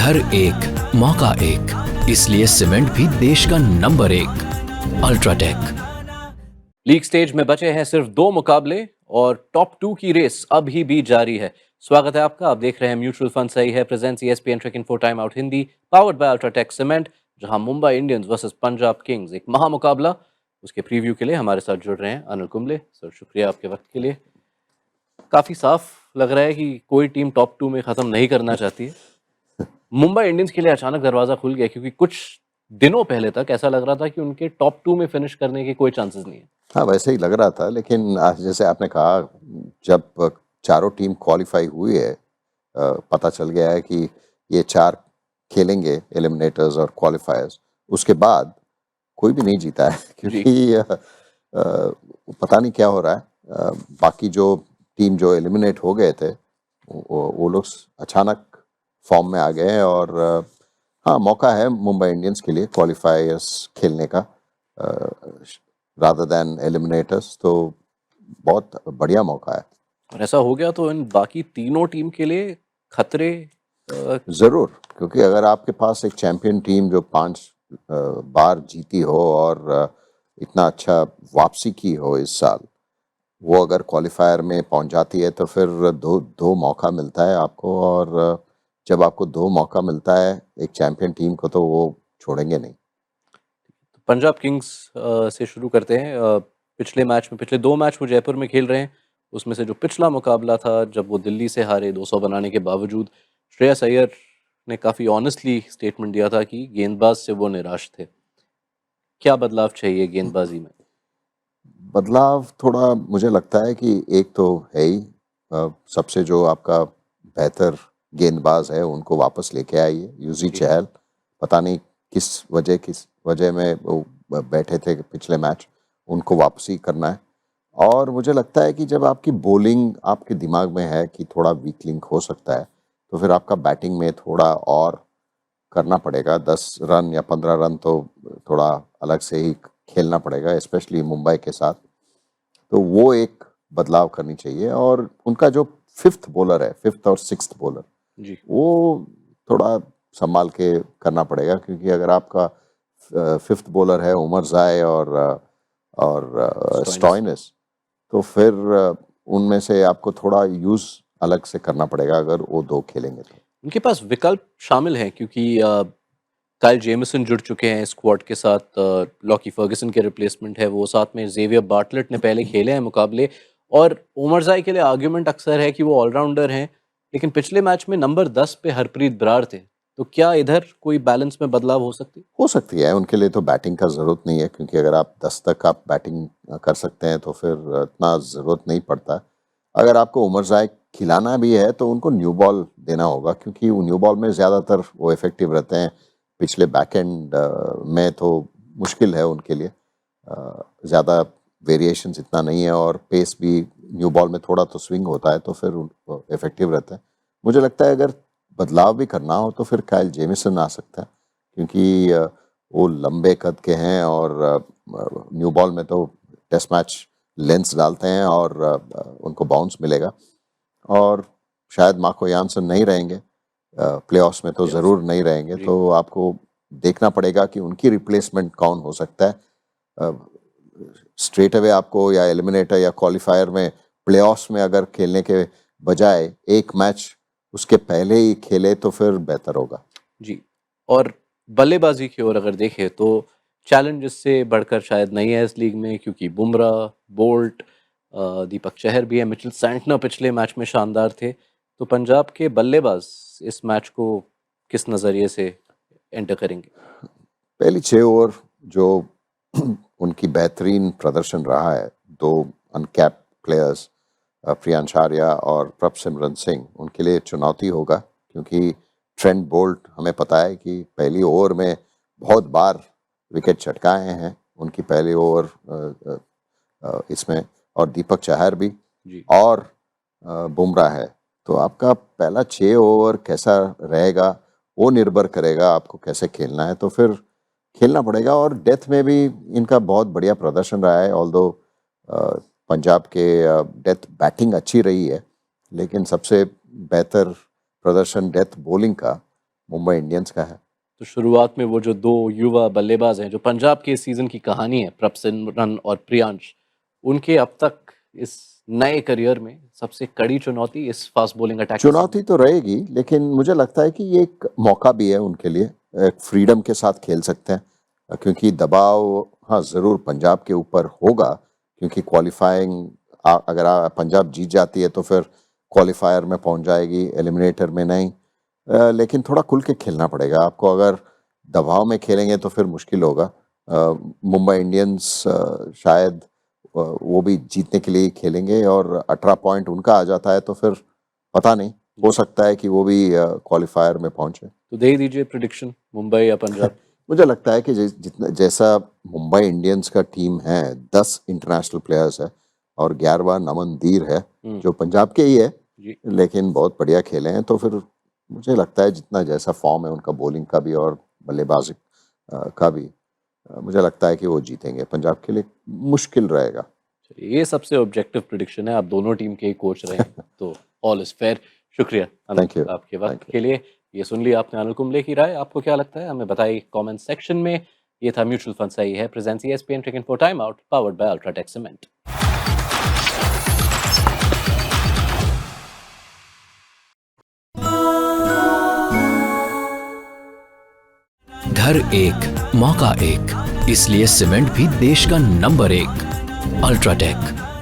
घर एक मौका एक, इसलिए सीमेंट भी देश का नंबर 1 अल्ट्राटेक। लीग स्टेज में बचे हैं सिर्फ 2 मुकाबले और टॉप 2 की रेस अभी भी जारी है। स्वागत है आपका, आप देख रहे हैं म्यूचुअल फंड सही है presents ESPN track info time out Hindi powered by UltraTech cement, जहां Mumbai Indians versus Punjab Kings एक महामुकाबला। उसके प्रीव्यू के लिए हमारे साथ जुड़ रहे हैं अनिल कुंबले सर, शुक्रिया आपके वक्त के लिए। काफी साफ लग रहा है कि कोई टीम टॉप 2 में खत्म नहीं करना चाहती है। मुंबई इंडियंस के लिए अचानक दरवाजा खुल गया, क्योंकि कुछ दिनों पहले तक ऐसा लग रहा था कि उनके टॉप 2 में फिनिश करने के कोई चांसेस नहीं है। हाँ, वैसे ही लग रहा था, लेकिन जैसे आपने कहा, जब चारों टीम क्वालिफाई हुई है, पता चल गया है कि ये 4 खेलेंगे एलिमिनेटर्स और क्वालिफायर्स, उसके बाद कोई भी नहीं जीता है क्योंकि पता नहीं क्या हो रहा है। बाकी जो टीम जो एलिमिनेट हो गए थे वो लोग अचानक फॉर्म में आ गए और हाँ, मौका है मुंबई इंडियंस के लिए क्वालिफायर्स खेलने का रादर देन एलिमिनेटर्स, तो बहुत बढ़िया मौका है। और ऐसा हो गया तो इन बाकी तीनों टीम के लिए खतरे ज़रूर, क्योंकि अगर आपके पास एक चैंपियन टीम जो 5 बार जीती हो और इतना अच्छा वापसी की हो इस साल, वो अगर क्वालिफायर में पहुंच जाती है तो फिर दो मौका मिलता है आपको, और जब आपको 2 मौका मिलता है एक चैंपियन टीम को, तो वो छोड़ेंगे नहीं। पंजाब किंग्स से शुरू करते हैं। पिछले 2 मैच वो जयपुर में खेल रहे हैं। उसमें से जो पिछला मुकाबला था, जब वो दिल्ली से हारे 200 बनाने के बावजूद, श्रेयस अय्यर ने काफ़ी ऑनेस्टली स्टेटमेंट दिया था कि गेंदबाज से वो निराश थे। क्या बदलाव चाहिए गेंदबाजी में? बदलाव थोड़ा मुझे लगता है कि एक तो है ही, सबसे जो आपका बेहतर गेंदबाज है उनको वापस लेके आइए। यूजी जी। चहल, पता नहीं किस वजह में वो बैठे थे पिछले मैच, उनको वापसी करना है। और मुझे लगता है कि जब आपकी बॉलिंग आपके दिमाग में है कि थोड़ा वीक लिंक हो सकता है, तो फिर आपका बैटिंग में थोड़ा और करना पड़ेगा। 10 रन या 15 रन तो थोड़ा अलग से ही खेलना पड़ेगा, स्पेशली मुंबई के साथ। तो वो एक बदलाव करनी चाहिए, और उनका जो 5th बॉलर है, 5th और 6th बॉलर, जी। वो थोड़ा संभाल के करना पड़ेगा, क्योंकि अगर आपका 5th बॉलर है उमर जाए और स्टॉइनिस, तो फिर उनमें से आपको थोड़ा यूज अलग से करना पड़ेगा अगर वो 2 खेलेंगे तो। उनके पास विकल्प शामिल हैं, क्योंकि काइल जेमिसन जुड़ चुके हैं स्क्वाड के साथ। लॉकी फर्गसन के रिप्लेसमेंट है वो, साथ में जेवियर बार्टलेट ने पहले खेले हैं मुकाबले। और उमरजाई के लिए आर्ग्यूमेंट अक्सर है कि वो ऑलराउंडर हैं, लेकिन पिछले मैच में नंबर 10 पे हरप्रीत बरार थे। तो क्या इधर कोई बैलेंस में बदलाव हो सकती है। उनके लिए तो बैटिंग का ज़रूरत नहीं है, क्योंकि अगर आप 10 तक आप बैटिंग कर सकते हैं तो फिर इतना ज़रूरत नहीं पड़ता। अगर आपको उमर जाए खिलाना भी है तो उनको न्यू बॉल देना होगा, क्योंकि वो न्यू बॉल में ज़्यादातर वो इफ़ेक्टिव रहते हैं। पिछले बैक एंड में तो मुश्किल है उनके लिए, ज़्यादा वेरिएशंस इतना नहीं है, और पेस भी न्यू बॉल में थोड़ा तो स्विंग होता है, तो फिर इफ़ेक्टिव रहता है। मुझे लगता है अगर बदलाव भी करना हो तो फिर काइल जेमिसन आ सकता है, क्योंकि वो लंबे कद के हैं, और न्यू बॉल में तो टेस्ट मैच लेंस डालते हैं और उनको बाउंस मिलेगा। और शायद मार्को यानसन नहीं रहेंगे प्लेऑफ्स में, तो ज़रूर नहीं रहेंगे, सकती? तो आपको देखना पड़ेगा कि उनकी रिप्लेसमेंट कौन हो सकता है। स्ट्रेट अवे आपको या एलिमिनेटर या क्वालिफायर में, प्लेऑफ्स में अगर खेलने के बजाय एक मैच उसके पहले ही खेले तो फिर बेहतर होगा। जी। और बल्लेबाजी की ओर अगर देखें तो चैलेंज इससे बढ़कर शायद नहीं है इस लीग में, क्योंकि बुमराह, बोल्ट, दीपक चहर भी है, मिचेल सैंटनर पिछले मैच में शानदार थे। तो पंजाब के बल्लेबाज इस मैच को किस नज़रिए से एंटर करेंगे? पहली 6 ओवर जो उनकी बेहतरीन प्रदर्शन रहा है, 2 अनकैप्ड प्लेयर्स प्रियांश आर्या और प्रभसिमरन सिंह, उनके लिए चुनौती होगा, क्योंकि ट्रेंट बोल्ट हमें पता है कि पहली ओवर में बहुत बार विकेट चटकाए हैं उनकी पहली ओवर इसमें, और दीपक चहर भी, जी। और बुमराह है। तो आपका पहला 6 ओवर कैसा रहेगा वो निर्भर करेगा आपको कैसे खेलना है, तो फिर खेलना पड़ेगा। और डेथ में भी इनका बहुत बढ़िया प्रदर्शन रहा है, ऑल्दो पंजाब के डेथ बैटिंग अच्छी रही है, लेकिन सबसे बेहतर प्रदर्शन डेथ बॉलिंग का मुंबई इंडियंस का है। तो शुरुआत में वो जो दो युवा बल्लेबाज हैं जो पंजाब के इस सीजन की कहानी है, प्रभसिमरन और प्रियांश, उनके अब तक इस नए करियर में सबसे कड़ी चुनौती इस फास्ट बॉलिंग अटैक के चुनौती तो रहेगी, लेकिन मुझे लगता है कि ये एक मौका भी है उनके लिए, एक फ्रीडम के साथ खेल सकते हैं, क्योंकि दबाव हाँ ज़रूर पंजाब के ऊपर होगा, क्योंकि क्वालिफाइंग अगर पंजाब जीत जाती है तो फिर क्वालिफायर में पहुंच जाएगी, एलिमिनेटर में नहीं। लेकिन थोड़ा खुल के खेलना पड़ेगा आपको, अगर दबाव में खेलेंगे तो फिर मुश्किल होगा। मुंबई इंडियंस शायद वो भी जीतने के लिए ही खेलेंगे, और 18 पॉइंट उनका आ जाता है तो फिर पता नहीं, हो सकता है कि वो भी क्वालिफायर में पहुंचे। तो दे ही दीजिए प्रिडिक्शन, मुंबई या पंजाब। मुझे लगता है कि जितना जैसा मुंबई इंडियंस का टीम है, 10 इंटरनेशनल प्लेयर्स है और 11वां नमनदीर है जो पंजाब के ही है, जी। लेकिन बहुत बढ़िया खेले हैं, तो फिर मुझे लगता है जितना जैसा फॉर्म है उनका बॉलिंग का भी और बल्लेबाजी का भी, मुझे लगता है कि वो जीतेंगे। पंजाब के लिए मुश्किल रहेगा। चलिए, ये सबसे ऑब्जेक्टिव प्रिडिक्शन है, आप दोनों टीम के ही कोच रहे हैं तो ऑल इज फेयर। शुक्रिया Thank you. आपके वक्त Thank you. के लिए। ये सुन लिया आपने अनिल कुंबले की राय, आपको क्या लगता है हमें बताइए कमेंट सेक्शन में। ये था म्यूचुअल फंड सही है presents ESPN Cricket for Time Out powered by UltraTech cement. घर एक, मौका एक, इसलिए सीमेंट भी देश का नंबर एक। अल्ट्राटेक।